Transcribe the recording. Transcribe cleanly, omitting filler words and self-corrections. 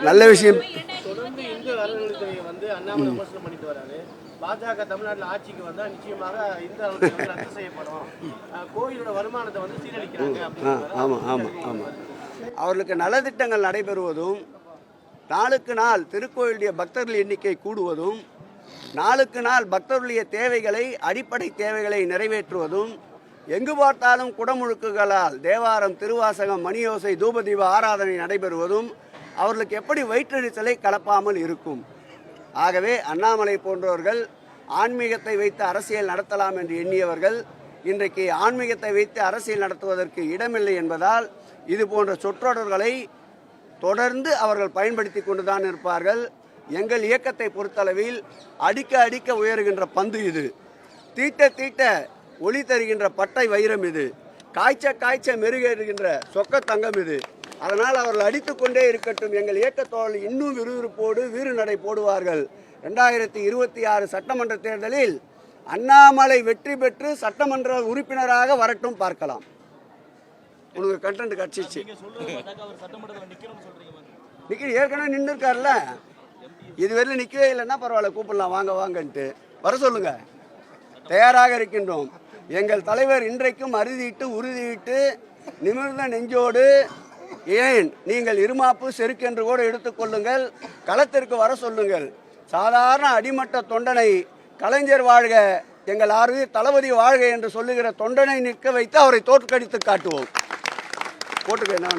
நல்ல விஷயம். தொடர்ந்து இந்து அறநிலையத்துறையை வந்து அண்ணாமலை விமர்சனம் பண்ணிட்டு வராரு. பாஜக தமிழ்நாட்டில் ஆட்சிக்கு வந்தா நிச்சயமாக இந்து அறநிலையத்துறை ரத்து செய்யப்படும், கோயிலோட வருமானத்தை வந்து சீரழிக்கிறாங்க அப்படின்னு. ஆமாம் ஆமாம் ஆமாம். அவர்களுக்கு நலத்திட்டங்கள் நடைபெறுவதும், நாளுக்கு நாள் திருக்கோயிலுடைய பக்தர்கள் எண்ணிக்கை கூடுவதும், நாளுக்கு நாள் பக்தர்களுடைய தேவைகளை, அடிப்படை தேவைகளை நிறைவேற்றுவதும், எங்கு பார்த்தாலும் குடமுழுக்குகளால் தேவாரம், திருவாசகம், மணியோசை, தூபதீப ஆராதனை நடைபெறுவதும் அவர்களுக்கு எப்படி வயிற்றெரிச்சலை கலப்பாமல் இருக்கும்? ஆகவே அண்ணாமலை போன்றவர்கள் ஆன்மீகத்தை வைத்து அரசியல் நடத்தலாம் என்று எண்ணியவர்கள் இன்றைக்கு ஆன்மீகத்தை வைத்து அரசியல் நடத்துவதற்கு இடமில்லை என்பதால் இது போன்ற சொற்றொடர்களை தொடர்ந்து அவர்கள் பயன்படுத்தி கொண்டுதான் இருப்பார்கள். எங்கள் இயக்கத்தை பொறுத்தளவில் அடிக்க அடிக்க உயருகின்ற பந்து இது, தீட்ட தீட்ட ஒளி தருகின்ற பட்டை வைரம் இது, காய்ச்ச காய்ச்ச மெருகேறுகின்ற சொக்க தங்கம் இது. அதனால் அவர்கள் அடித்துக்கொண்டே இருக்கட்டும். எங்கள் இயக்கத்தோடு இன்னும் விறுவிறுப்போடு வீறு நடை போடுவார்கள். 2026 சட்டமன்ற தேர்தலில் அண்ணாமலை வெற்றி பெற்று சட்டமன்ற உறுப்பினராக வரட்டும், பார்க்கலாம். உனக்கு கண்டென்ட் கட்சிச்சு நிக்க ஏற்கனவே நின்று இருக்கார்ல, இதுவரையிலும் நிற்கவே இல்லைன்னா பரவாயில்ல, கூப்பிடலாம், வாங்க வாங்கன்ட்டு வர சொல்லுங்க. தயாராக இருக்கின்றோம். எங்கள் தலைவர் இன்றைக்கும் அறுதியிட்டு உறுதியிட்டு நிமிர்ந்த நெஞ்சோடு, ஏன் நீங்கள் இருமாப்பு செருக்கென்று கூட எடுத்துக்கொள்ளுங்கள், களத்திற்கு வர சொல்லுங்கள். சாதாரண அடிமட்ட தொண்டனை கலைஞர் வாழ்க, எங்கள் ஆர்வி தளபதி வாழ்க என்று சொல்லுகிற தொண்டனை நிற்க வைத்து அவரை தோற்கடித்து காட்டுவோம். போட்டுக்க என்ன